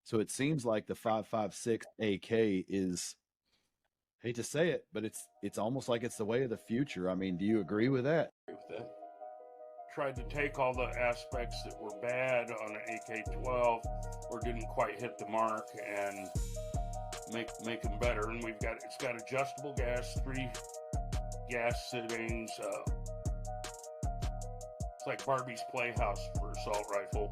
So it seems like the 5.56 AK is, hate to say it, but it's almost like it's the way of the future. I mean, do you agree with that? With that. Tried to take all the aspects that were bad on an AK-12 or didn't quite hit the mark and make them better. And it's got adjustable gas, 3 gas sittings. It's like Barbie's Playhouse for assault rifle.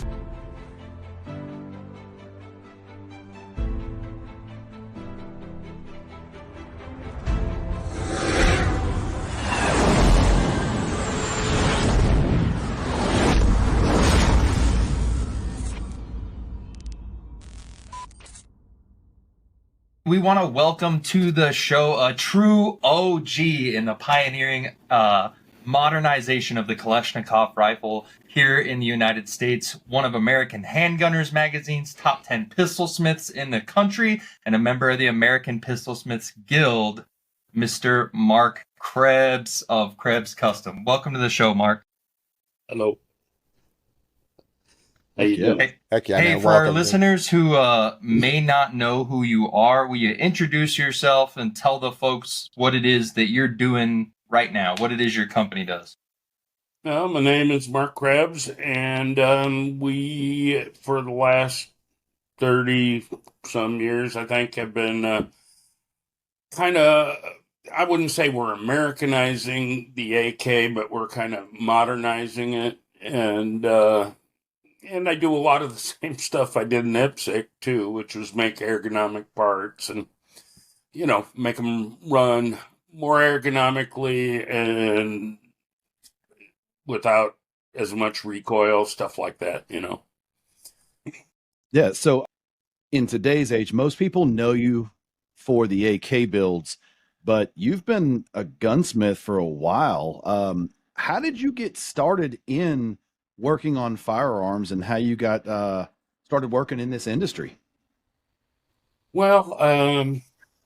We want to welcome to the show a true OG in the pioneering modernization of the Kalashnikov rifle here in the United States, one of American Handgunners magazine's top 10 pistolsmiths in the country, and a member of the American Pistolsmiths Guild, Mr. Marc Krebs of Krebs Custom. Welcome to the show, Marc. Hello. How you doing? Hey, for our listeners who may not know who you are, will you introduce yourself and tell the folks what it is that you're doing right now, what it is your company does? Well, my name is Marc Krebs, and we, for the last 30-some years, I think, have been kind of, I wouldn't say we're Americanizing the AK, but we're kind of modernizing it, and I do a lot of the same stuff I did in IPSC too, which was make ergonomic parts and, make them run more ergonomically and without as much recoil, stuff like that, Yeah. So in today's age, most people know you for the AK builds, but you've been a gunsmith for a while. How did you get started in working on firearms and how you got started working in this industry? Well,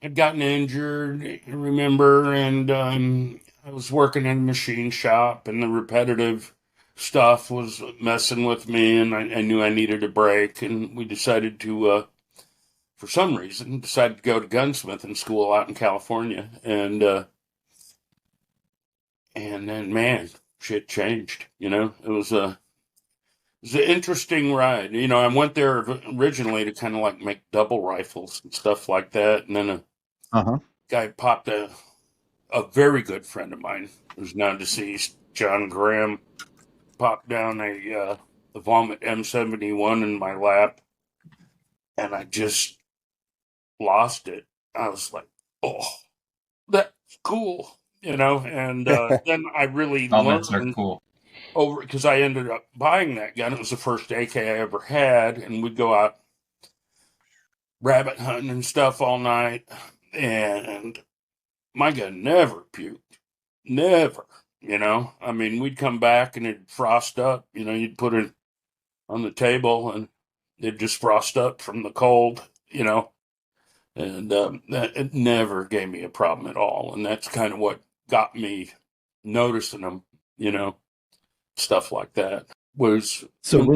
I'd gotten injured, I remember, and I was working in a machine shop, and the repetitive stuff was messing with me, and I knew I needed a break, and we decided to, for some reason, decided to go to gunsmithing school out in California, and then, man, shit changed, It was an interesting ride. I went there originally to kind of like make double rifles and stuff like that. And then a guy popped, a very good friend of mine who's now deceased, John Graham, popped down a Avtomat M71 in my lap. And I just lost it. I was like, oh, that's cool, and then I really learned cool. over, because I ended up buying that gun. It was the first AK I ever had, and we'd go out rabbit hunting and stuff all night, and my gun never puked. Never, I mean, we'd come back and it'd frost up, you'd put it on the table and it'd just frost up from the cold, and that it never gave me a problem at all. And that's kind of what got me noticing them, stuff like that. So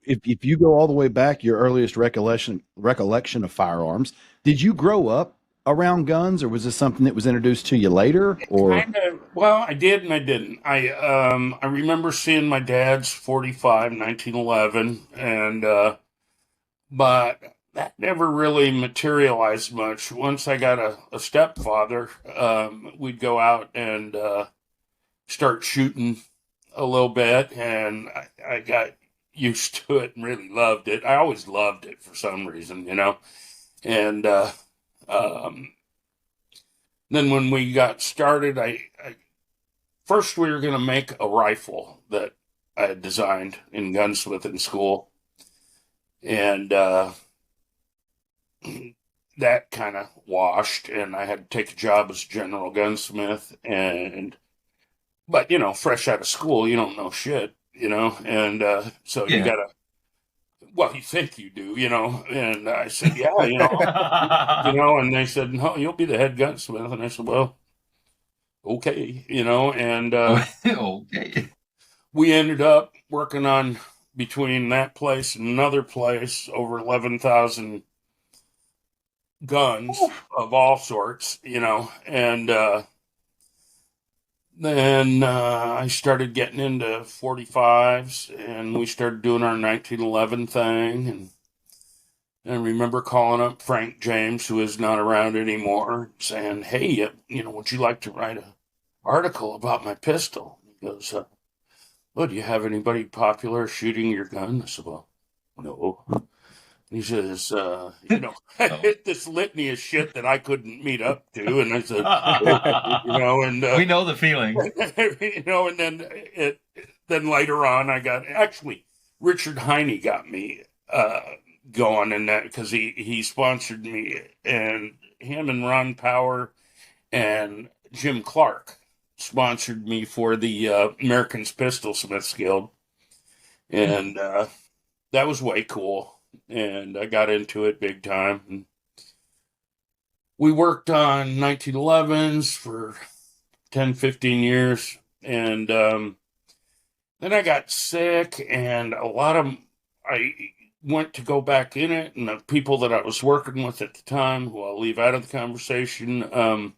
if you go all the way back, your earliest recollection of firearms, did you grow up around guns, or was this something that was introduced to you later? Or well, I did and I didn't. I remember seeing my dad's 45 1911, and but that never really materialized much. Once I got a stepfather, we'd go out and start shooting a little bit, and I got used to it and really loved it. I always loved it for some reason, and then when we got started, I first we were going to make a rifle that I had designed in gunsmithing school, and that kind of washed, and I had to take a job as a general gunsmith, but fresh out of school, you don't know shit, and so you gotta, well, you think you do, and I said, yeah, and they said, no, you'll be the head gunsmith, and I said, well, okay, and okay. We ended up working on between that place and another place, over 11,000 guns of all sorts, and then I started getting into 45s, and we started doing our 1911 thing, and I remember calling up Frank James, who is not around anymore, saying, "Hey, would you like to write an article about my pistol?" He goes, "Well, do you have anybody popular shooting your gun?" I said, "Well, no." He says, this litany of shit that I couldn't meet up to. And I said, we know the feeling. And then later on, actually, Richard Heine got me going in that, because he sponsored me, and him and Ron Power and Jim Clark sponsored me for the American Pistol Smiths Guild. And that was way cool. And I got into it big time. And we worked on 1911s for 10, 15 years. And then I got sick, and I went to go back in it. And the people that I was working with at the time, who I'll leave out of the conversation,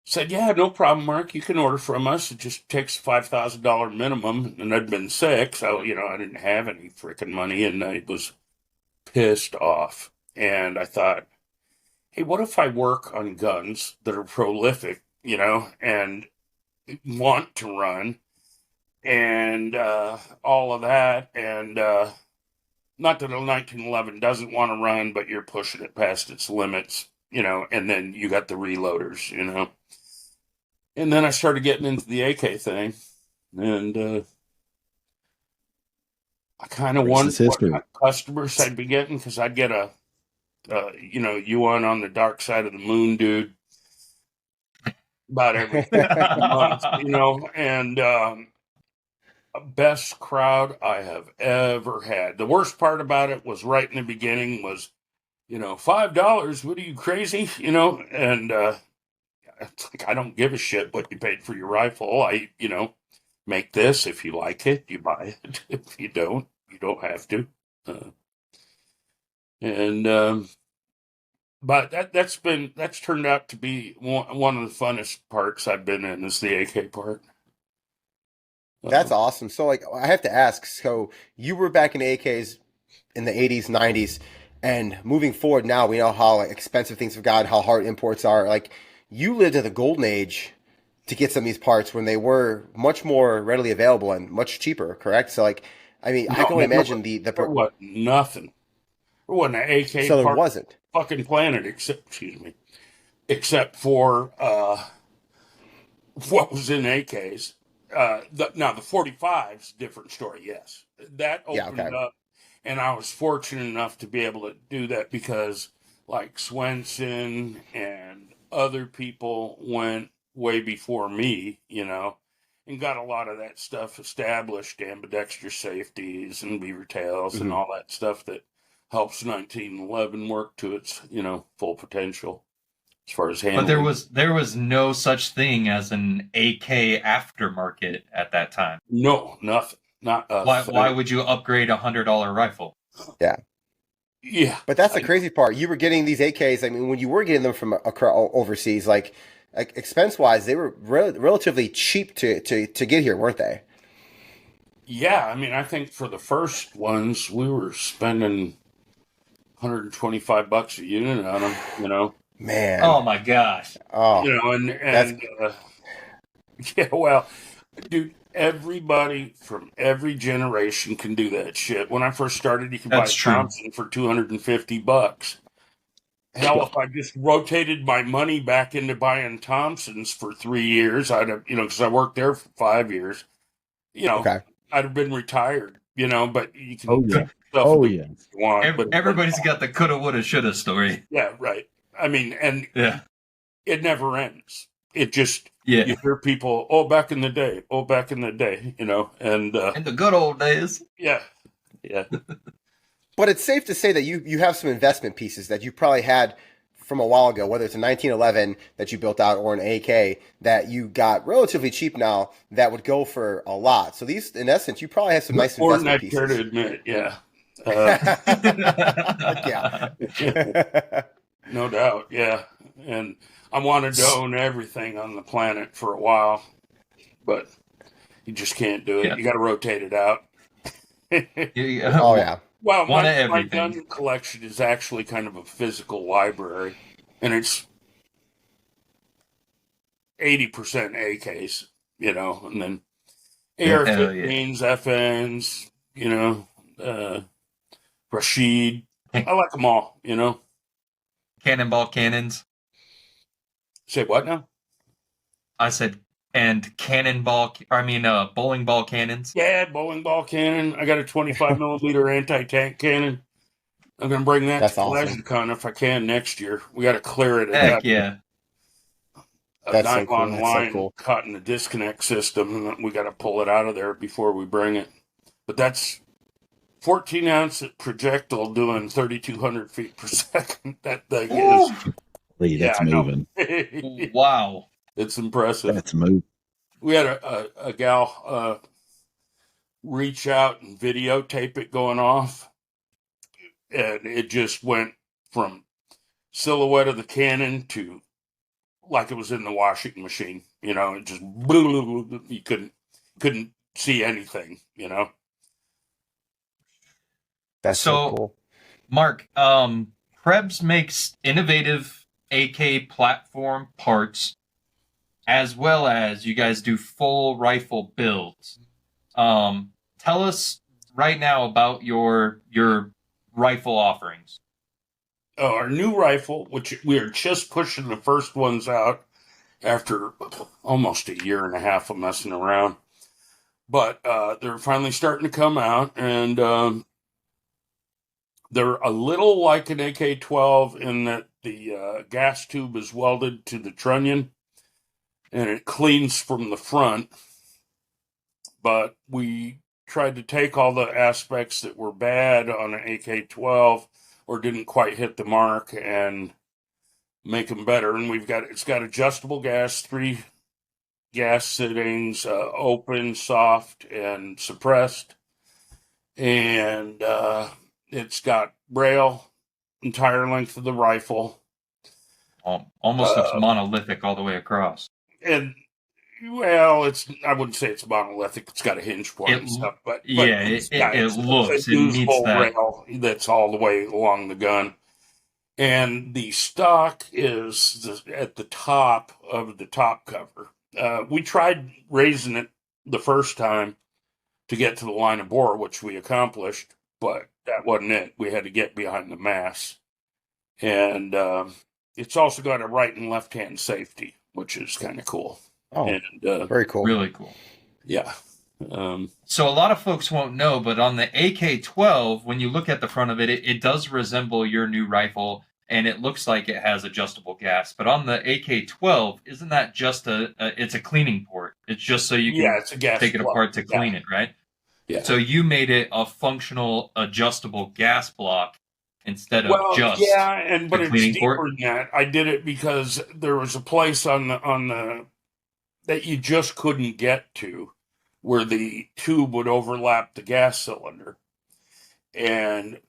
said, "Yeah, no problem, Mark. You can order from us. It just takes $5,000 minimum." And I'd been sick, so, I didn't have any freaking money, and I was pissed off. And I thought, hey, what if I work on guns that are prolific, and want to run, and all of that, and not that a 1911 doesn't want to run, but you're pushing it past its limits, and then you got the reloaders, And then I started getting into the AK thing, and I kind of wondered what kind of customers I'd be getting, because I'd get a, you on the dark side of the moon, dude, about every month, and best crowd I have ever had. The worst part about it was right in the beginning was, $5, what are you, crazy? And it's like, I don't give a shit what you paid for your rifle. I, make this. If you like it, you buy it. If you don't have to. But that's turned out to be one of the funnest parts I've been in, is the AK part. That's awesome. So, I have to ask, so you were back in AKs in the 80s, 90s, and moving forward now, we know how expensive things have gotten, how hard imports are. You lived in the golden age to get some of these parts when they were much more readily available and much cheaper, correct? So, I can only imagine there was nothing. There wasn't an AK so there part wasn't. Fucking planet, except for what was in AKs. Now the 45's different story. Yes, that opened up, and I was fortunate enough to be able to do that, because like Swenson and other people went way before me, and got a lot of that stuff established, ambidextrous safeties and beaver tails and all that stuff that helps 1911 work to its, full potential as far as handling. But there was no such thing as an AK aftermarket at that time. No, nothing. Not why would you upgrade $100 rifle? Yeah. Yeah. But that's the crazy part. You were getting these AKs. When you were getting them from overseas, like expense-wise, they were relatively cheap to get here, weren't they? Yeah, I think for the first ones, we were spending $125 a unit on them, Man. Oh my gosh. Oh. Yeah, well, dude, everybody from every generation can do that shit. When I first started, you could buy a Thompson for $250. Hell, if I just rotated my money back into buying Thompsons for 3 years, I'd have, because I worked there for 5 years, I'd have been retired, but you can. Oh, yeah. Everybody's got the coulda, woulda, shoulda story. Yeah, right. It never ends. It just, you hear people, back in the day, and in the good old days. Yeah. But it's safe to say that you have some investment pieces that you probably had from a while ago, whether it's a 1911 that you built out or an AK that you got relatively cheap now that would go for a lot. So these, in essence, you probably have some nice More than investment I care pieces. to admit, yeah. Yeah. No doubt, yeah. And I wanted to own everything on the planet for a while, but you just can't do it. Yeah. You got to rotate it out. Oh yeah. Well, One of my everything. gun collection is actually kind of a physical library, and it's 80% AKs, and then Hell yeah. AR-15s, FNs, Rashid. I like them all, Cannonball cannons. Say what now? I said, and bowling ball cannons. Yeah, bowling ball cannon. I got a 25 millimeter anti-tank cannon. I'm going to bring that That's to awesome. Kalashnikov if I can next year. We got to clear it. Heck yeah. A That's so cool. nylon That's so line cool. caught in the disconnect system, and we got to pull it out of there before we bring it. But that's 14-ounce projectile doing 3,200 feet per second. That thing is. That's moving. Wow. It's impressive. That's moving. We had a gal reach out and videotape it going off, and it just went from silhouette of the cannon to like it was in the washing machine. It just you couldn't see anything. That's so cool. Mark, Krebs makes innovative AK platform parts, as well as you guys do full rifle builds. Tell us right now about your rifle offerings. Our new rifle, which we are just pushing the first ones out after almost a year and a half of messing around, but they're finally starting to come out, and they're a little like an AK-12 in that the gas tube is welded to the trunnion, and it cleans from the front. But we tried to take all the aspects that were bad on an AK-12 or didn't quite hit the mark and make them better. And it's got adjustable gas, 3 gas settings, open, soft, and suppressed. And it's got braille entire length of the rifle. Almost looks monolithic all the way across. And well, I wouldn't say it's monolithic. It's got a hinge point and stuff, but yeah, it's it looks. a It meets usable that. rail that's all the way along the gun. And the stock is at the top of the top cover. We tried raising it the first time to get to the line of bore, which we accomplished, but that wasn't it. We had to get behind the mass. And it's also got a right and left hand safety, which is kind of cool. Oh, and very cool. Really cool. Yeah. So a lot of folks won't know, but on the AK-12, when you look at the front of it, it does resemble your new rifle, and it looks like it has adjustable gas. But on the AK-12, isn't that just it's a cleaning port? It's just so you can it's a gas take it plug. apart to clean it, right? Yeah. So you made it a functional adjustable gas block instead of but it's deeper port? than that. I did it because there was a place on the that you just couldn't get to, where the tube would overlap the gas cylinder, and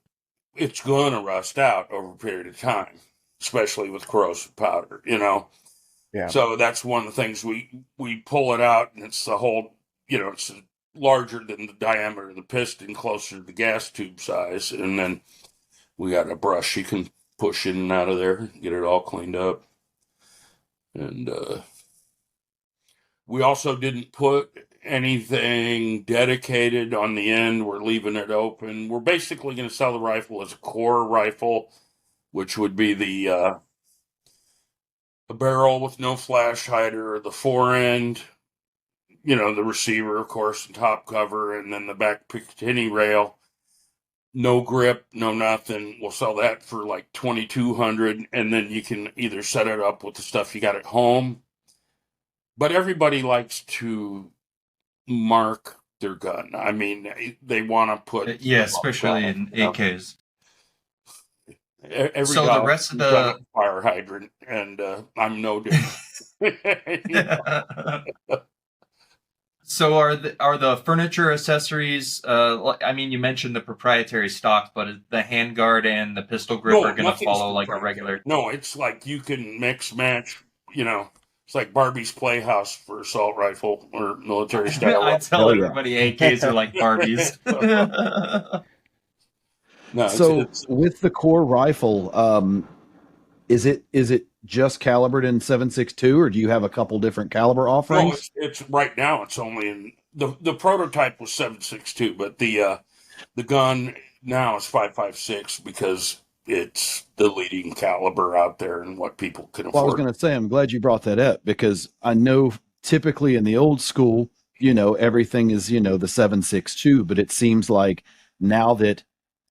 it's going to rust out over a period of time, especially with corrosive powder. Yeah. So that's one of the things we pull it out, and it's the whole. It's larger than the diameter of the piston, closer to the gas tube size, and then we got a brush you can push in and out of there, get it all cleaned up. And we also didn't put anything dedicated on the end. We're leaving it open. We're basically going to sell the rifle as a core rifle, which would be the a barrel with no flash hider, the fore end, the receiver, of course, and top cover, and then the back Picatinny rail. No grip, no nothing. We'll sell that for like $2,200, and then you can either set it up with the stuff you got at home. But everybody likes to mark their gun. I mean, they want to put especially in AKs. Every So the dog rest of has got a the fire hydrant, and I'm no different. So are the furniture accessories? I mean, you mentioned the proprietary stock, but is the handguard and the pistol grip No, are going to nothing's follow like a proprietary. regular. No, it's like you can mix match. It's like Barbie's Playhouse for assault rifle or military I style. tell Hell yeah. everybody AKs are like Barbies. No, So it's with the core rifle, is it just calibered in 7.62, or do you have a couple different caliber no, offerings? it's right now. It's only in the prototype was 7.62, but the gun now is 5.56 because it's the leading caliber out there and what people can Well, I was afford. going to say, I'm glad you brought that up because I know typically in the old school, everything is, the 7.62, but it seems like now that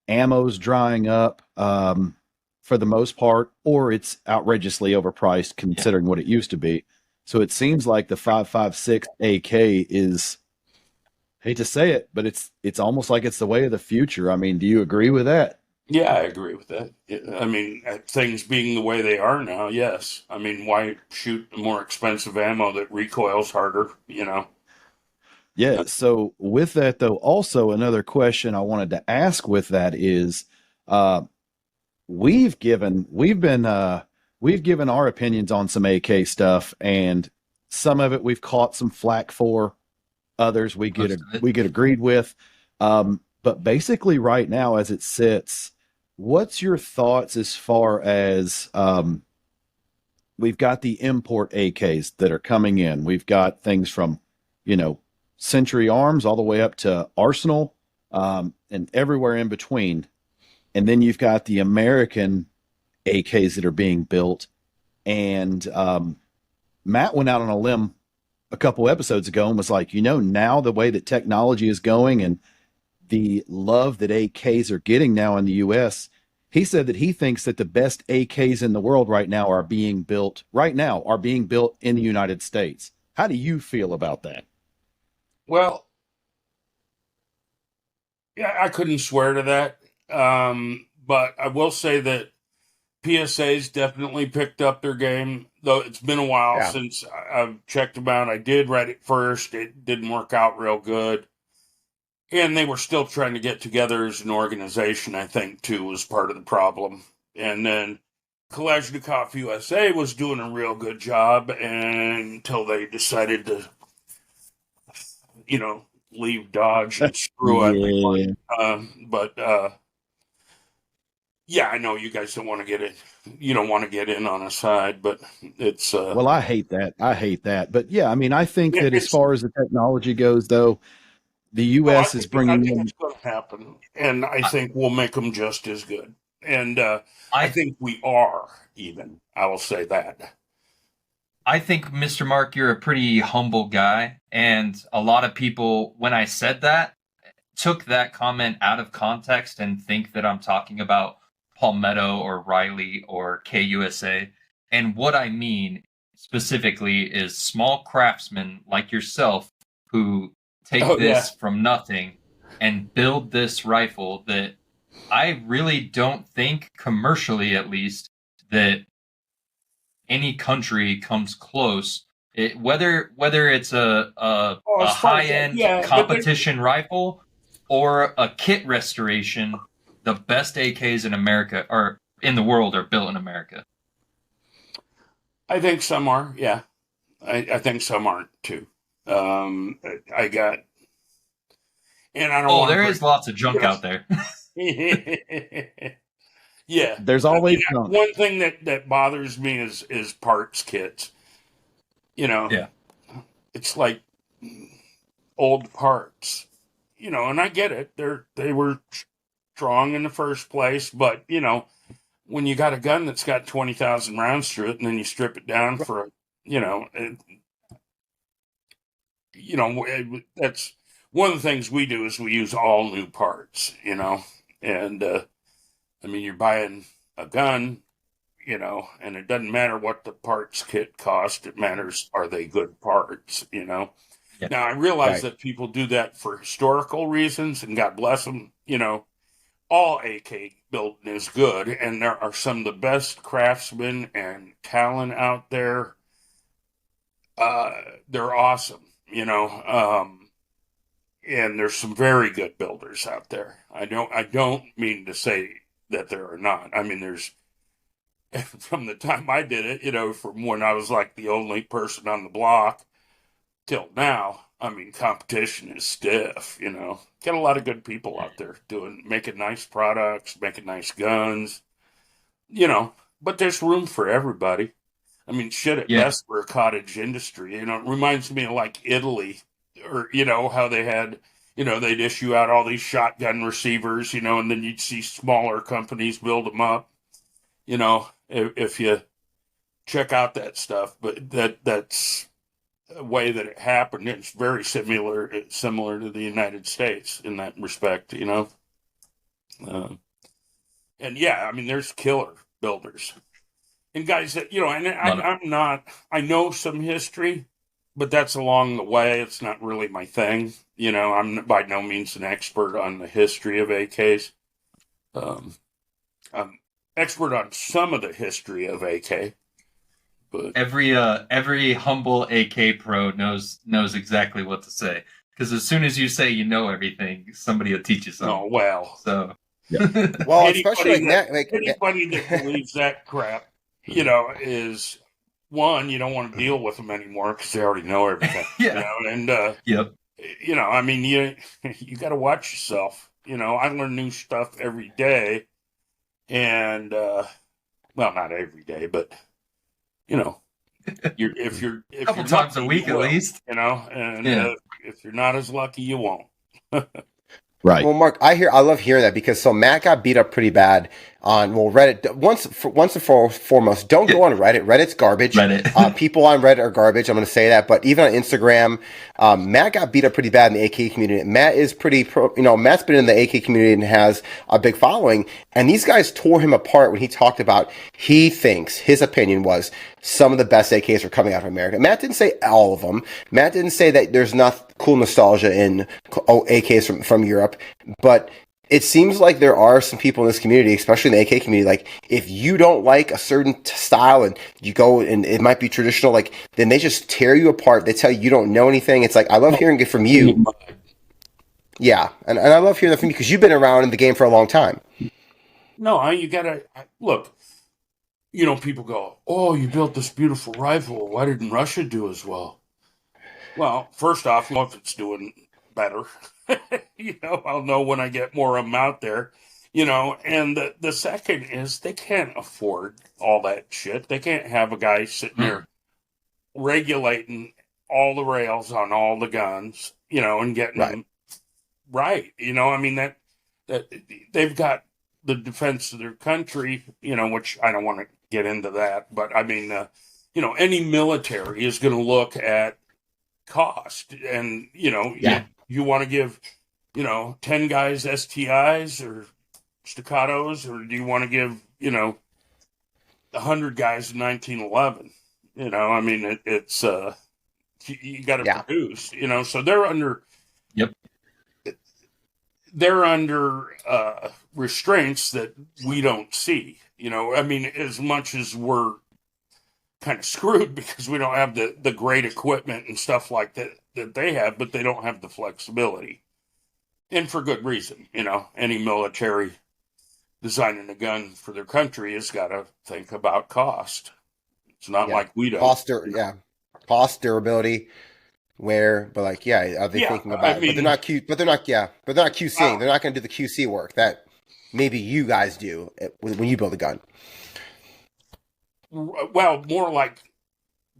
ammo's drying up, for the most part, or it's outrageously overpriced Yeah. considering what it used to be. So it seems like the 5.56 AK is, hate to say it, but it's almost like it's the way of the future. I mean, do you agree with that? Yeah, I agree with that. I mean, things being the way they are now, yes. I mean, why shoot more expensive ammo that recoils harder? Yeah. So with that though, also another question I wanted to ask with that is, uh, we've given our opinions on some AK stuff, and some of it we've caught some flack for, others Most of it. we get agreed with. But basically right now as it sits, what's your thoughts as far as, we've got the import AKs that are coming in. We've got things from, Century Arms all the way up to Arsenal, and everywhere in between. And then you've got the American AKs that are being built. And Matt went out on a limb a couple episodes ago and was like, now the way that technology is going and the love that AKs are getting now in the US, he said that he thinks that the best AKs in the world are being built in the United States. How do you feel about that? Well, yeah, I couldn't swear to that. But I will say that PSA's definitely picked up their game, though it's been a while Yeah. since I've checked them out. I did read it first. It didn't work out real good. And they were still trying to get together as an organization, I think, too, was part of the problem. And then Kalashnikov USA was doing a real good job until they decided to, leave Dodge and screw Yeah. everybody. But yeah, I know you guys don't want to get it. You don't want to get in on a side, but it's Well, I hate that. I hate that. But yeah, I mean, I think yeah, that as it's far as the technology goes, though, the no. U.S. is I bringing think in. it's going to happen, and I I, think we'll make them just as good. And I I think we are even. I will say that. I think, Mr. Mark, you're a pretty humble guy, and a lot of people, when I said that, took that comment out of context and think that I'm talking about Palmetto or Riley or KUSA. And what I mean specifically is small craftsmen like yourself who take Oh yeah. this from nothing and build this rifle that I really don't think, commercially at least, that any country comes close. Whether it's Oh, a as far high as that, end yeah, but competition rifle or a kit restoration, the best AKs in America or in the world are built in America. I think some are. Yeah, I think some aren't too. I got, and I don't Oh, want there to is lots of junk break. out there. Yeah, There's I always mean, junk. one thing that bothers me is parts kits. You know, Yeah. it's like old parts. And I get it. They were strong in the first place, but when you got a gun that's got 20,000 rounds through it, and then you strip it down for that's one of the things we do is we use all new parts. And I mean, you're buying a gun, and it doesn't matter what the parts kit cost. It matters, are they good parts. Yeah. Now, I realize Right. that people do that for historical reasons, and God bless them, all AK building is good, and there are some of the best craftsmen and talent out there. They're awesome, and there's some very good builders out there. I don't mean to say that there are not. I mean, there's from the time I did it, from when I was like the only person on the block till now. I mean, competition is stiff, Get a lot of good people out there making nice products, making nice guns, but there's room for everybody. I mean, shit, at best, we're a cottage industry. It reminds me of like Italy, or, how they had, they'd issue out all these shotgun receivers, and then you'd see smaller companies build them up, if you check out that stuff. But that's a way that it happened. It's very similar to the United States in that respect, and yeah, I mean, there's killer builders. And guys that, I know some history, but that's along the way. It's not really my thing. I'm by no means an expert on the history of AKs. I'm expert on some of the history of AK, but every humble AK pro knows exactly what to say. Because as soon as you say you know everything, somebody will teach you something. Oh, well. So, well, especially anybody that believes that crap, is one, you don't want to deal with them anymore because they already know everything. Yep. I mean, you got to watch yourself. I learn new stuff every day, and well, not every day, but if you're a couple you're times lucky, a week you at will, least. and if you're not as lucky, you won't. Right. Well, Mark, I love hearing that because Matt got beat up pretty bad on Reddit. Once and foremost, don't go on Reddit. Reddit's garbage. People on Reddit are garbage. I'm going to say that. But even on Instagram, Matt got beat up pretty bad in the AK community. Matt is pretty pro. Matt's been in the AK community and has a big following. And these guys tore him apart when he talked about he thinks his opinion was some of the best AKs are coming out of America. Matt didn't say all of them. Matt didn't say that there's not cool nostalgia in AKs from Europe, but it seems like there are some people in this community, especially in the AK community, like if you don't like a certain style and you go and it might be traditional, like then they just tear you apart. They tell you don't know anything. It's like, I love hearing it from you. Yeah. And I love hearing that from you because you've been around in the game for a long time. No, you gotta look, people go, oh, you built this beautiful rifle. Why didn't Russia do as well? Well, first off, if it's doing better, I'll know when I get more of them out there, and the second is they can't afford all that shit. They can't have a guy sitting there regulating all the rails on all the guns, and getting them right. I mean, that they've got the defense of their country, which I don't want to get into that, but I mean, any military is going to look at cost, and you want to give 10 guys STIs or staccatos, or do you want to give 100 guys in 1911? I mean, it's you got to produce, so they're under they're under restraints that we don't see. I mean, as much as we're kind of screwed because we don't have the great equipment and stuff like that they have, but they don't have the flexibility, and for good reason. Any military designing a gun for their country has got to think about cost. It's not like we don't. Cost, durability, wear, but like, are they thinking about it? But they're not QCing. They're not going to do the QC work that maybe you guys do when you build a gun. Well, more like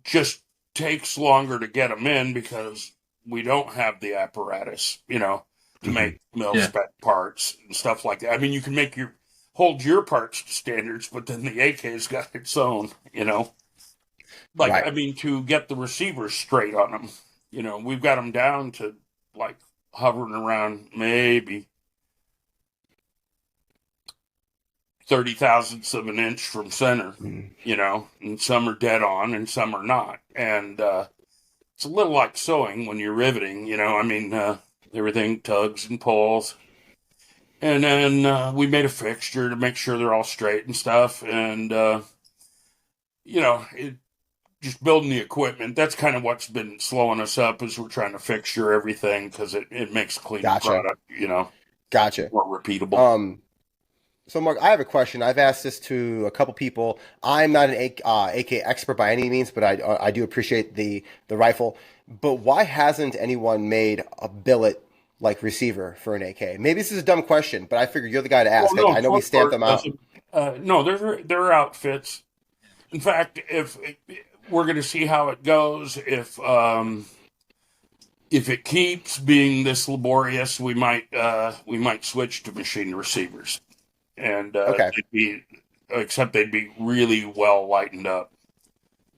just takes longer to get them in because we don't have the apparatus, to make mil-spec parts and stuff like that. I mean, you can hold your parts to standards, but then the AK's got its own, I mean, to get the receivers straight on them, we've got them down to like hovering around maybe 30 thousandths of an inch from center, and some are dead on and some are not. And it's a little like sewing when you're riveting, I mean, everything tugs and pulls. And then we made a fixture to make sure they're all straight and stuff. And, just building the equipment, that's kind of what's been slowing us up as we're trying to fixture everything because it makes a cleaner Gotcha. product, Gotcha. more repeatable. So Mark, I have a question. I've asked this to a couple people. I'm not an AK expert by any means, but I do appreciate the rifle. But why hasn't anyone made a billet like receiver for an AK? Maybe this is a dumb question, but I figure you're the guy to ask. Well, no, I know we stamp them out. No, there are outfits. In fact, if we're going to see how it goes, if it keeps being this laborious, we might switch to machine receivers, and Okay. they'd be really well lightened up.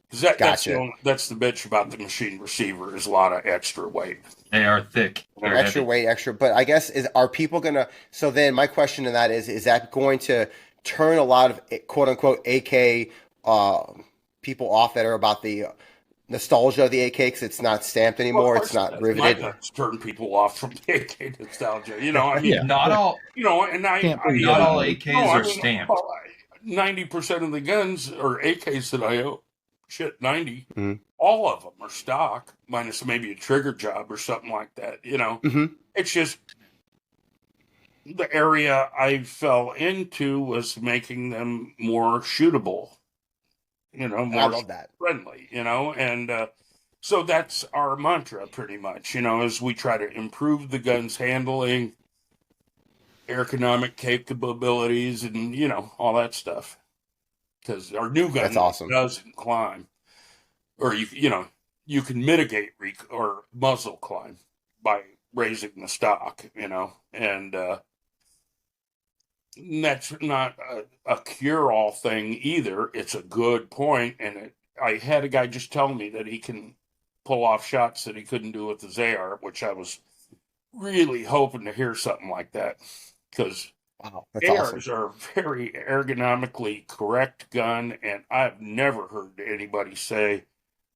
Because Gotcha. that's the bitch about the machine receiver is a lot of extra weight. They are thick. They're Extra heavy. weight, extra. But I guess are people gonna? So then my question to that is that going to turn a lot of quote unquote AK people off that are about the nostalgia of the AK because it's not stamped anymore, it's not riveted? Might turn people off from the AK nostalgia. I mean, Yeah. Not all. and Not all AKs are stamped. 90% of the guns or AKs that I own, 90, Mhm. all of them are stock, minus maybe a trigger job or something like that. Mm-hmm. It's just the area I fell into was making them more shootable, I more love that. friendly, and so that's our mantra pretty much, as we try to improve the gun's handling, ergonomic capabilities, and all that stuff. Because our new gun That's awesome. doesn't climb, or you can mitigate or muzzle climb by raising the stock, and that's not a cure-all thing either. It's a good point, and I had a guy just tell me that he can pull off shots that he couldn't do with his AR, which I was really hoping to hear something like that, because Wow, that's ARs awesome. are a very ergonomically correct gun, and I've never heard anybody say,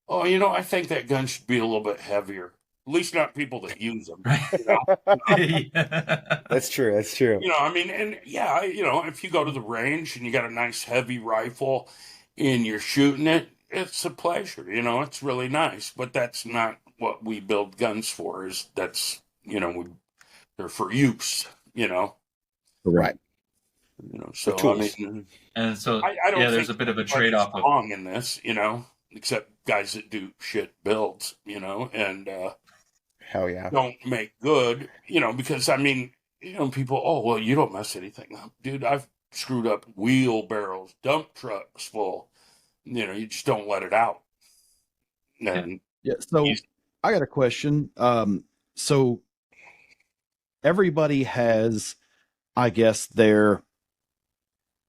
"Oh, I think that gun should be a little bit heavier." At least not people that use them. That's true. That's true. I mean, and yeah, if you go to the range and you got a nice heavy rifle and you're shooting it, it's a pleasure. It's really nice. But that's not what we build guns for. They're for use. Right. So tools. I mean, And so, I don't there's think a bit of a anybody's trade-off of wrong in this, except guys that do shit builds, and Hell yeah. don't make good, because I mean, people, oh well, you don't mess anything up, dude. I've screwed up wheelbarrows, dump trucks full. You just don't let it out. And Yeah. So I got a question. So everybody has, I guess, their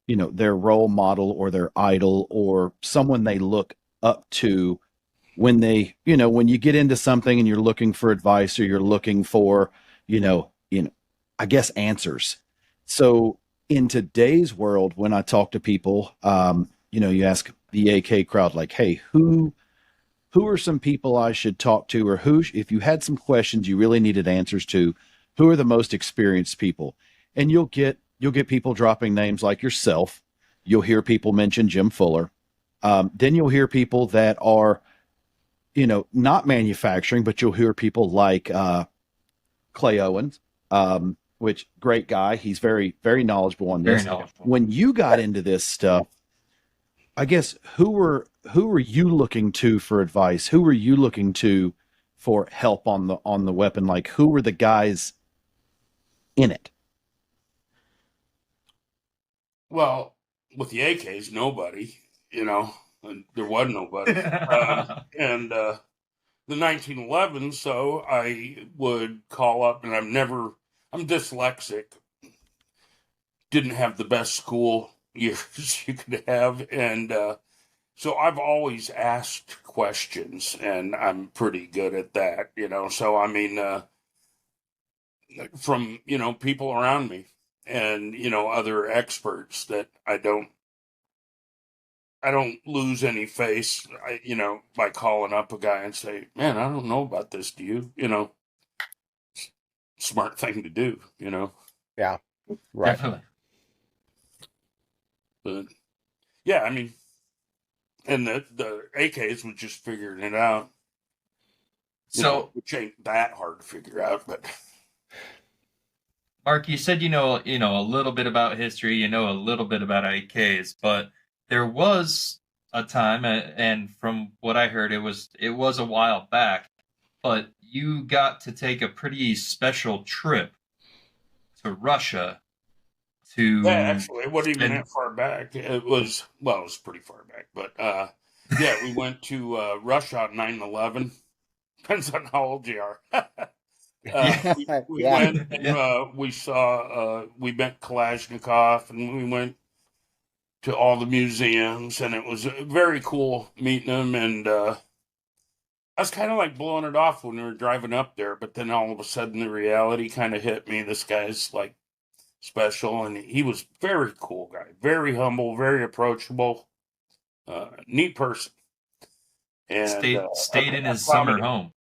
role model or their idol or someone they look up to when when you get into something and you're looking for advice or you're looking for, I guess answers. So in today's world, when I talk to people, you ask the AK crowd, like, hey, who are some people I should talk to, or if you had some questions you really needed answers to, who are the most experienced people? And you'll get people dropping names like yourself. You'll hear people mention Jim Fuller. Then you'll hear people that are, not manufacturing, but you'll hear people like Clay Owens, which great guy. He's very, very knowledgeable on this. very knowledgeable. When you got into this stuff, I guess who were you looking to for advice? Who were you looking to for help on the weapon? Like, who were the guys in it? well, with the AKs, nobody, there was nobody, and the 1911. So I would call up, and I'm dyslexic. Didn't have the best school years you could have, and so I've always asked questions, and I'm pretty good at that, So I mean, from people around me, and other experts that I don't lose any face, by calling up a guy and say, "Man, I don't know about this. Do you?" Smart thing to do, Yeah. Right. Definitely. But yeah, I mean, and the AKs was just figuring it out. So, Which ain't that hard to figure out, but Mark, you said a little bit about history, you know a little bit about AKs, but there was a time, and from what I heard, it was a while back, but you got to take a pretty special trip to Russia yeah, to actually, it wasn't even spend. that far back. It was pretty far back, but yeah, we went to Russia on 9/11. Depends on how old you are. Yeah, We Yeah. went and yeah. we saw we met Kalashnikov, and we went to all the museums, and it was very cool meeting him. And I was kind of like blowing it off when we were driving up there, but then all of a sudden the reality kind of hit me. This guy's like special, and he was very cool guy, very humble, very approachable, neat person, and Stayed in his summer accommodating. home.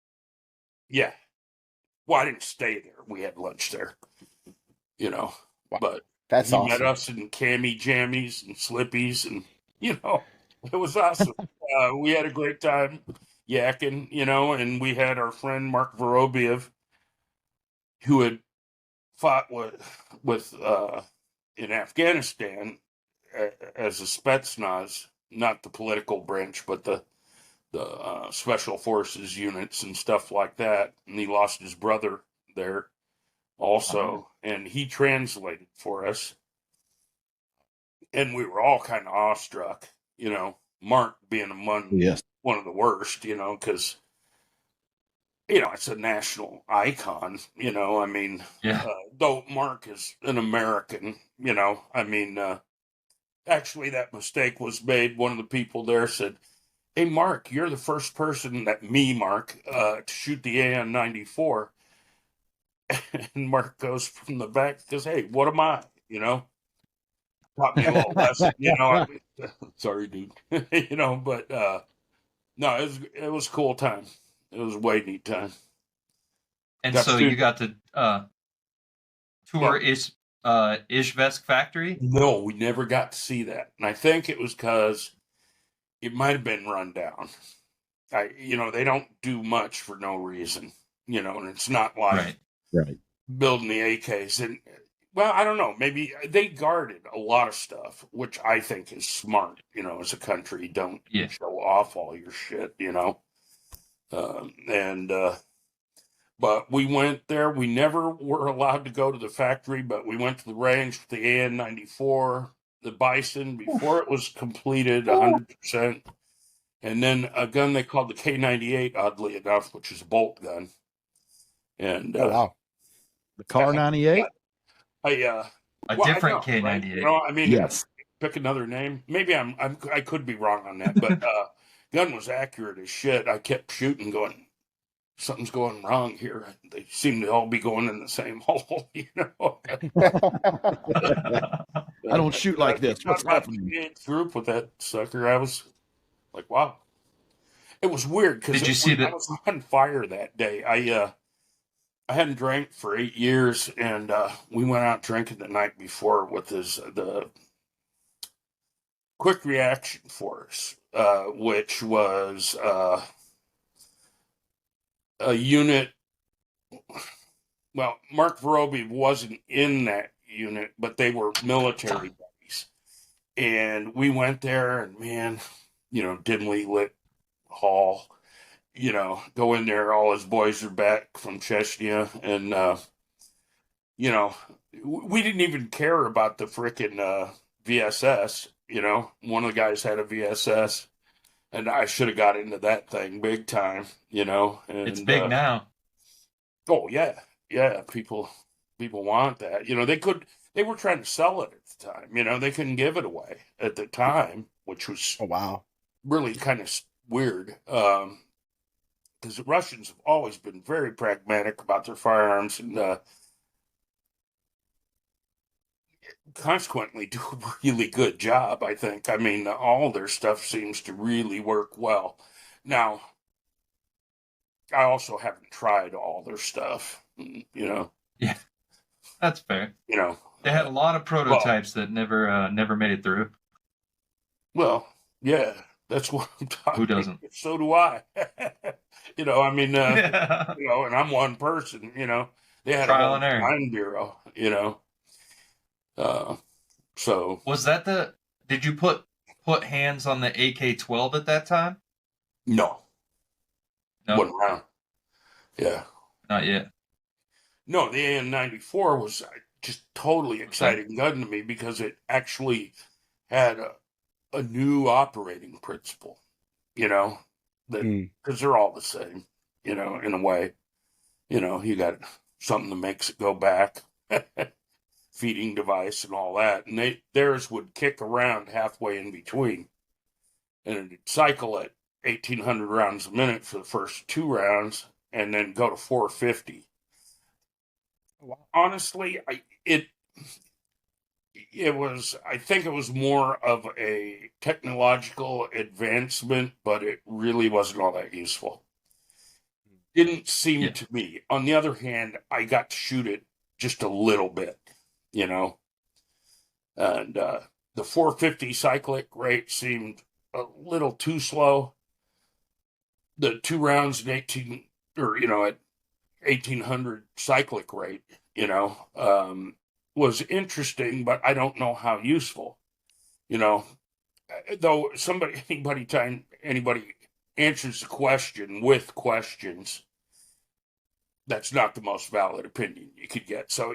Yeah. Well, I didn't stay there. We had lunch there, you know, Wow. but That's he met awesome. us in cami jammies and slippies, and it was awesome. We had a great time yakking, and we had our friend Mark Vorobiev, who had fought with in Afghanistan as a Spetsnaz, not the political branch, but the special forces units and stuff like that. And he lost his brother there also, and he translated for us. And we were all kind of awestruck, Mark being among Yes. one of the worst, because it's a national icon, I mean, Yeah. though Mark is an American, I mean, actually, that mistake was made. One of the people there said, "Hey, Mark, you're the first person Mark, to shoot the AN-94." And Mark goes from the back, goes, "Hey, what am I?" Taught me a little lesson, I mean, sorry, dude, but no, it was a cool time. It was a way neat time. And Got to so you shoot. got to Yeah. tour Ishvesk factory. No, we never got to see that, and I think it was because it might have been run down. They don't do much for no reason, and it's not like Right. Right. building the AKs. And well, I don't know, maybe they guarded a lot of stuff, which I think is smart. As a country, don't Yeah. show off all your shit. And but we went there. We never were allowed to go to the factory, but we went to the range with the AN-94, the Bison, before it was completed 100%. And then a gun they called the K98, oddly enough, which is a bolt gun. And Oh wow. The Car 98? I A well, I different know, right? K98. I mean, Yes. pick another name. Maybe I could be wrong on that, but gun was accurate as shit. I kept shooting, going, something's going wrong here. They seem to all be going in the same hole, I don't shoot like We this. shot What's about happening? the 8th group with that sucker. I was like, wow. It was weird because Did you see I the? was on fire that day. I hadn't drank for 8 years, and we went out drinking the night before with the quick reaction force, which was a unit. Well, Mark Vorobiev wasn't in that unit, but they were military buddies. And we went there, and man, dimly lit hall. Go in there. All his boys are back from Chechnya, and we didn't even care about the frickin' VSS. One of the guys had a VSS, and I should have got into that thing big time. It's And big now. oh yeah, yeah, people want that. They were trying to sell it at the time. They couldn't give it away at the time, which was Oh wow. really kind of weird. Because the Russians have always been very pragmatic about their firearms, and consequently do a really good job, I think. I mean, all their stuff seems to really work well. Now, I also haven't tried all their stuff, Yeah, that's fair. They had a lot of prototypes that never made it through. Well, yeah, that's what I'm talking. Who doesn't? So do I. I mean, Yeah. and I'm one person. They had a Trial whole and error. design bureau. So Was that the? Did you put hands on the AK-12 at that time? no, No, wasn't around. Yeah, not yet. no, the AN-94 was just totally exciting gun to me because it actually had a new operating principle. That because they're all the same. In a way. You got something that makes it go back, feeding device and all that. And theirs would kick around halfway in between. And it'd cycle at 1,800 rounds a minute for the first 2 rounds and then go to 450. Wow. Honestly, I think it was more of a technological advancement, but it really wasn't all that useful. Didn't seem to me. On the other hand, I got to shoot it just a little bit, and the 450 cyclic rate seemed a little too slow. The 2 rounds at 1,800 cyclic rate, was interesting, but I don't know how useful, though anybody answers the question with questions, that's not the most valid opinion you could get. So,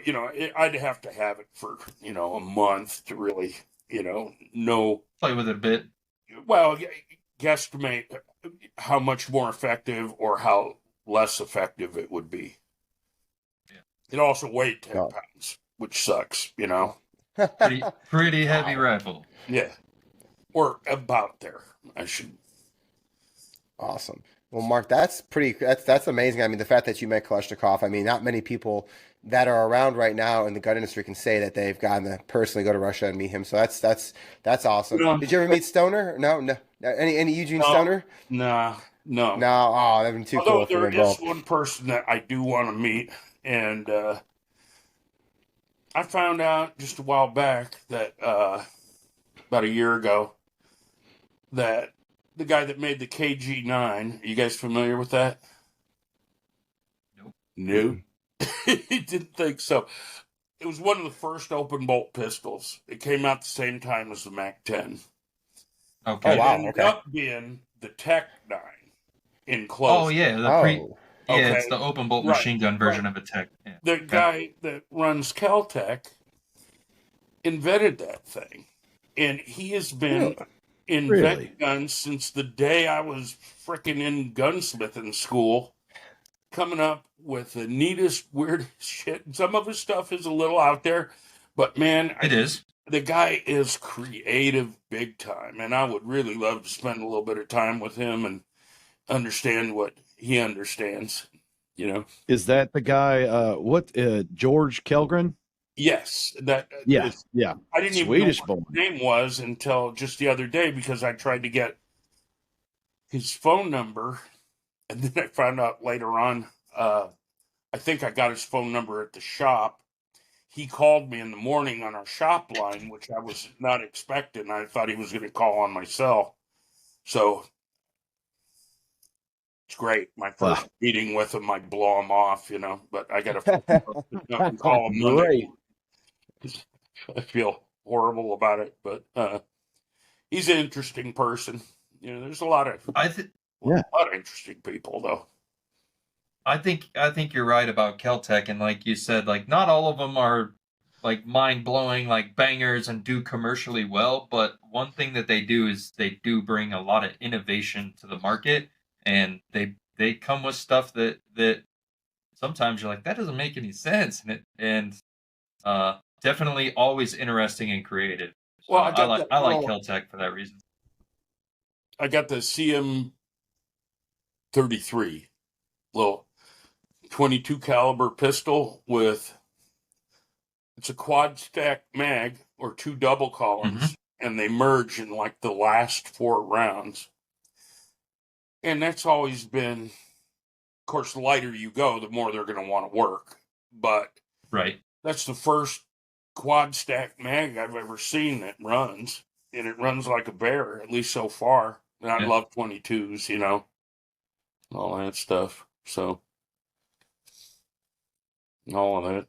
I'd have to have it for, a month to really, know. Play with it a bit. Well, guesstimate how much more effective or how less effective it would be. Yeah. It also weighed 10 pounds, which sucks, Pretty heavy rifle. Yeah. Or about there, I should. Awesome. Well, Mark, that's amazing. I mean, the fact that you met Kalashnikov, I mean, not many people that are around right now in the gun industry can say that they've gotten to personally go to Russia and meet him. So that's awesome. Did you ever meet Stoner? No. Any Eugene Stoner? No. Oh, that'd been too cool. Although there is one person that I do want to meet, and I found out just a while back that about a year ago that the guy that made the KG9, are you guys familiar with that? Nope. He didn't think so. It was one of the first open bolt pistols. It came out the same time as the Mac 10. Okay. Oh, wow. It ended up being the Tech 9 in close. Oh, yeah. It's the open bolt machine gun version of a Tech. Yeah. The guy that runs Caltech invented that thing. And he has been inventing guns since the day I was frickin' in gunsmithing school, coming up with the neatest, weirdest shit. Some of his stuff is a little out there, but man, it is. The guy is creative big time, and I would really love to spend a little bit of time with him and understand what he understands. Is that the guy? George Kelgren? Yes, Yeah. I didn't even know what his name was until just the other day because I tried to get his phone number, and then I found out later on. I think I got his phone number at the shop. He called me in the morning on our shop line, which I was not expecting. I thought he was going to call on my cell. So it's great. My first meeting with him, I blow him off, but I got to call him Monday. I feel horrible about it, but he's an interesting person. There's a lot of interesting people, though. I think you're right about Caltech, and like you said, like not all of them are like mind blowing, like bangers and do commercially well. But one thing that they do is they do bring a lot of innovation to the market, and they come with stuff that sometimes you're like, that doesn't make any sense, and definitely always interesting and creative. So well, I like Caltech for that reason. I got the CM33 little 22 caliber pistol with it's a quad stack mag or 2 double columns, and they merge in like the last 4 rounds. And that's always been, of course, the lighter you go, the more they're going to want to work. But right, that's the first quad stack mag I've ever seen that runs, and it runs like a bear, at least so far. And I love 22s, you know, all that stuff. So, all of that.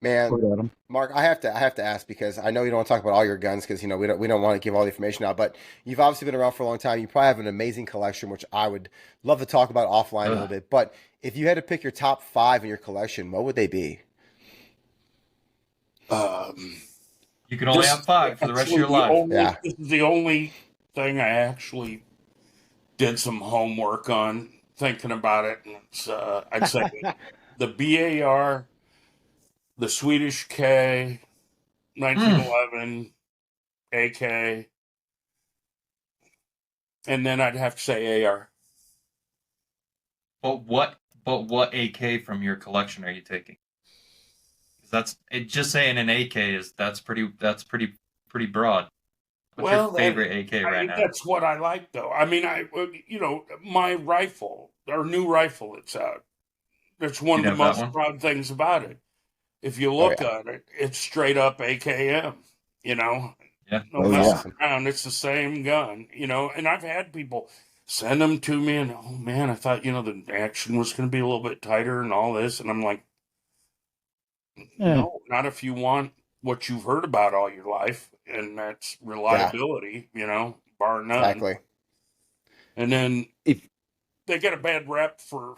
Man, Mark, I have to ask because I know you don't want to talk about all your guns because you know we don't want to give all the information out. But you've obviously been around for a long time. You probably have an amazing collection, which I would love to talk about offline a little bit. But if you had to pick your top 5 in your collection, what would they be? You can only have 5 for the rest of your life. This is the only thing I actually did some homework on, thinking about it. And it's, I'd say the BAR, the Swedish K, 1911 AK, and then I'd have to say AR. But what AK from your collection are you taking? Just saying an AK that's pretty broad. What's your favorite AK right now? That's what I like, though. I mean, my rifle, our new rifle that's out. That's one of the most proud things about it. If you look at it, it's straight up AKM. You know, no messing around. It's the same gun. You know, and I've had people send them to me, and oh man, I thought the action was going to be a little bit tighter and all this, and I'm like, no, not if you want what you've heard about all your life, and that's reliability, bar none. Exactly. And then if they get a bad rep for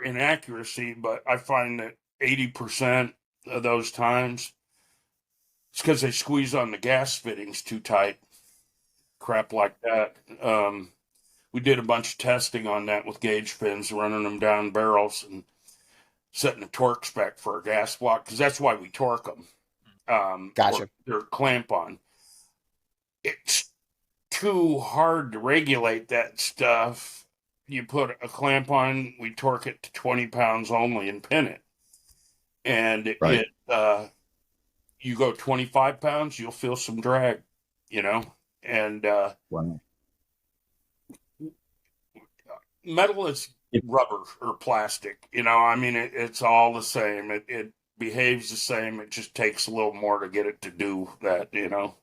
inaccuracy, but I find that 80% of those times it's because they squeeze on the gas fittings too tight. Crap like that. We did a bunch of testing on that with gauge pins, running them down barrels and setting a torque spec for a gas block, because that's why we torque them. Gotcha. They're clamp on. It's too hard to regulate that stuff. You put a clamp on, we torque it to 20 pounds only and pin it. And you go 25 pounds, you'll feel some drag, and metal is rubber or plastic, I mean, it's all the same. It behaves the same. It just takes a little more to get it to do that, all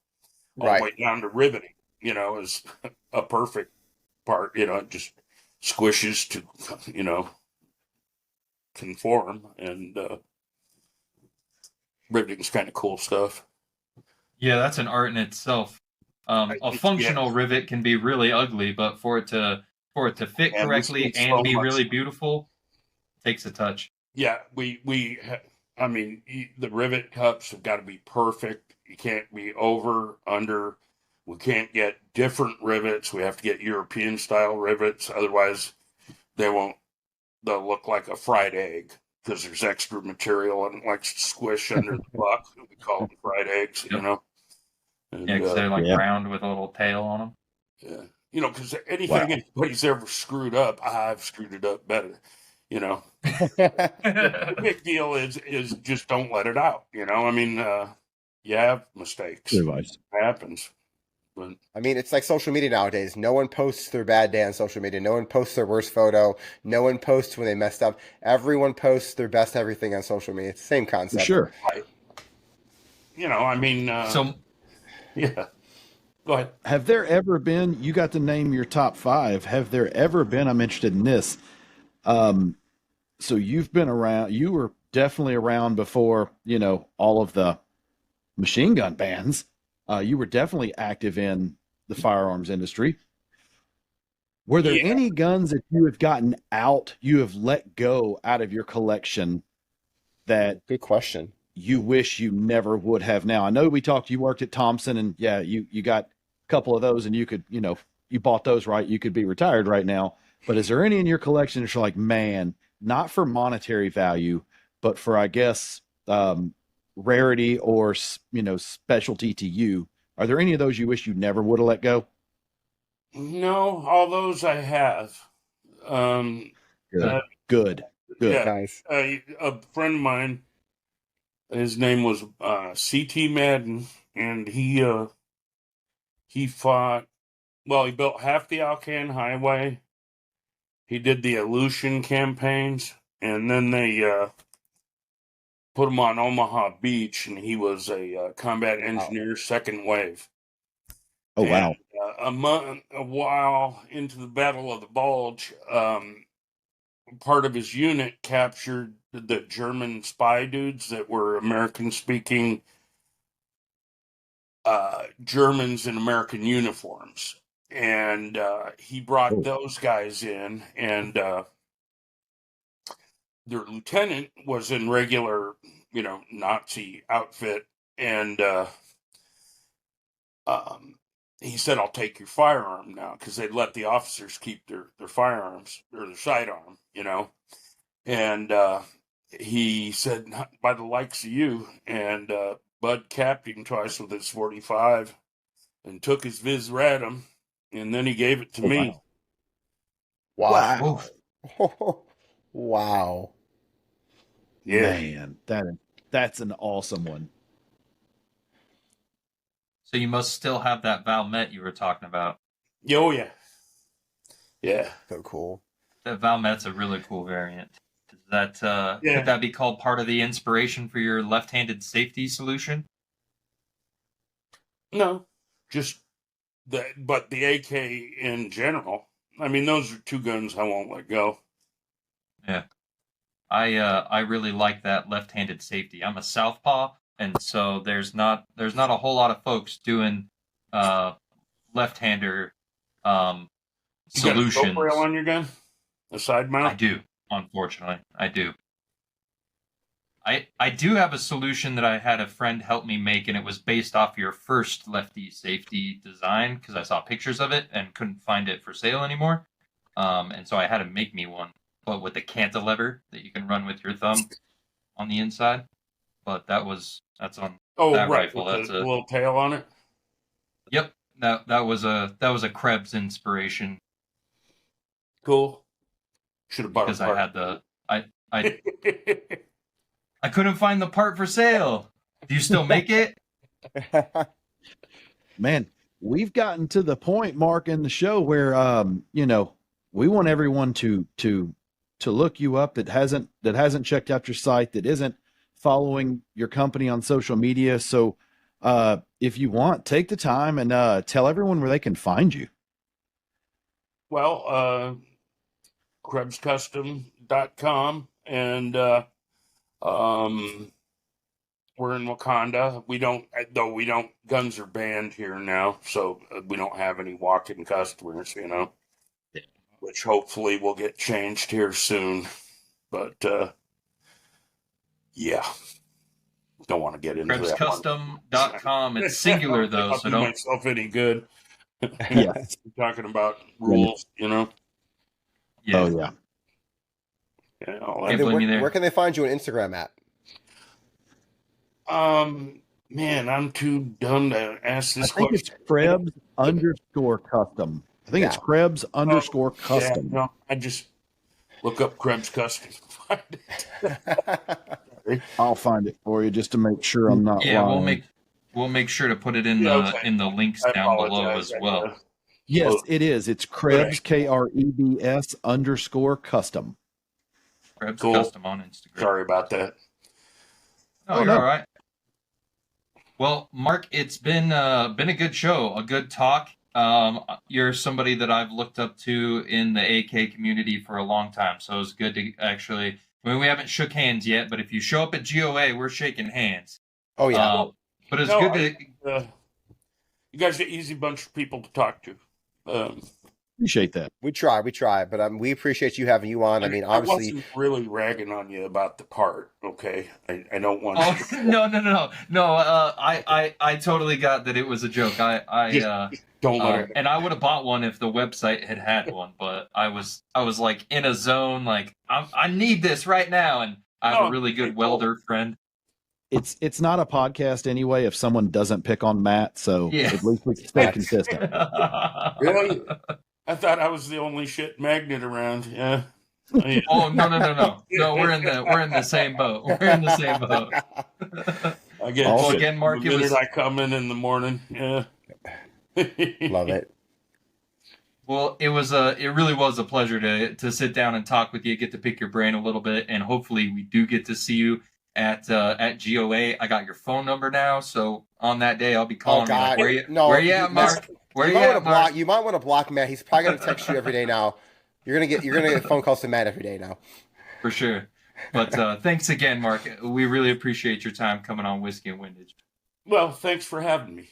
the way down to riveting, is a perfect part, it just squishes to, conform, and riveting's kind of cool stuff. Yeah, that's an art in itself. A functional rivet can be really ugly, but for it to fit correctly and be really beautiful, takes a touch. Yeah, I mean, the rivet cups have got to be perfect. You can't be over, under. We can't get different rivets. We have to get European style rivets. Otherwise, they'll look like a fried egg, because there's extra material and it likes to squish under the buck. We call them fried eggs, And, because they're round with a little tail on them. Yeah. Because anything anybody's ever screwed up, I've screwed it up better. The big deal is just don't let it out. I mean, you have mistakes. It happens. But I mean, it's like social media nowadays. No one posts their bad day on social media. No one posts their worst photo. No one posts when they messed up. Everyone posts their best everything on social media. It's the same concept. Sure. Right. I mean, yeah. Go ahead. Have there ever been, you got to name your top 5. Have there ever been, I'm interested in this. So you've been around, you were definitely around before, all of the machine gun bans. You were definitely active in the firearms industry. Were there any guns that you have gotten out, you have let go out of your collection that good question, you wish you never would have? Now, I know we talked, you worked at Thompson, and you got a couple of those, and you could, you bought those, right? You could be retired right now. But is there any in your collection that you're like, man, not for monetary value, but for, I guess, rarity or, specialty to you? Are there any of those you wish you never would have let go? No, all those I have. Good. Yeah, nice. A friend of mine, his name was CT Madden, and he fought. Well, he built half the Alcan Highway. He did the Aleutian campaigns, and then they put him on Omaha Beach, and he was a combat engineer, second wave. Oh, wow. And, a while into the Battle of the Bulge, part of his unit captured the German spy dudes that were American-speaking Germans in American uniforms. And he brought those guys in, and their lieutenant was in regular, Nazi outfit, and he said, "I'll take your firearm now," because they'd let the officers keep their firearms or their sidearm, and he said, "Not by the likes of you," and Bud capped him twice with his 45 and took his Viz Radom, and then he gave it to me. Wow. Wow. Yeah. Man, that's an awesome one. So you must still have that Valmet you were talking about. Oh, yeah. Yeah. So cool. That Valmet's a really cool variant. Does that could that be called part of the inspiration for your left-handed safety solution? No, just but the AK in general. I mean, those are two guns I won't let go. Yeah. I really like that left-handed safety. I'm a southpaw, and so there's not a whole lot of folks doing left-hander solutions. You got a scope rail on your gun? A side mount? I do, unfortunately. I do. I do have a solution that I had a friend help me make, and it was based off your first lefty safety design, because I saw pictures of it and couldn't find it for sale anymore. And so I had him make me one, but with the cantilever that you can run with your thumb on the inside. But that's on that rifle. With that's a little tail on it. Yep. That was a Krebs inspiration. Cool. Should have bought because a part. I had the I couldn't find the part for sale. Do you still make it? Man, we've gotten to the point, Mark, in the show where we want everyone to look you up that hasn't checked out your site, that isn't following your company on social media. So if you want, take the time and tell everyone where they can find you. Well, KrebsCustom.com, and we're in Wakanda. We don't, guns are banned here now, so we don't have any walk-in customers, which hopefully will get changed here soon. But, yeah, don't want to get into that. KrebsCustom.com. It's singular, though, so don't... myself any good. Yeah. Talking about rules, Yeah. Oh, yeah. Where can they find you on Instagram at? Man, I'm too dumb to ask this question. It's Krebs _custom. I think it's Krebs _custom. No, I just look up Krebs Custom. I'll find it for you just to make sure I'm not lying. We'll make sure to put it in the links down below as well. Yes, it is. It's Krebs KREBS _custom. Krebs Custom on Instagram. Sorry about that. Oh, you're all right. Well, Mark, it's been a good show, a good talk. You're somebody that I've looked up to in the AK community for a long time, so it's good to actually. I mean, we haven't shook hands yet, but if you show up at GOA, we're shaking hands. Oh yeah. But it's good to. You guys are an easy bunch of people to talk to. Appreciate that. We try, but we appreciate you having you on. I mean, obviously, I wasn't really ragging on you about the part. Okay, I don't want. Oh, no. I totally got that it was a joke. Don't let it. And I would have bought one if the website had one, but I was like in a zone, like I need this right now, and I have a really good welder friend. It's not a podcast anyway if someone doesn't pick on Matt, so at least we can stay consistent. Really? I thought I was the only shit magnet around. Yeah. Oh no! No, we're in the same boat. We're in the same boat. Again, Mark, the minute I come in the morning. Yeah. Love it. Well, it really was a pleasure to sit down and talk with you, get to pick your brain a little bit, and hopefully we do get to see you at GOA. I got your phone number now, so on that day I'll be calling. Oh God, where you at, Mark? You might want to block Matt. He's probably gonna text you every day now. You're gonna get phone calls to Matt every day now. For sure. But thanks again, Mark. We really appreciate your time coming on Whiskey and Windage. Well, thanks for having me.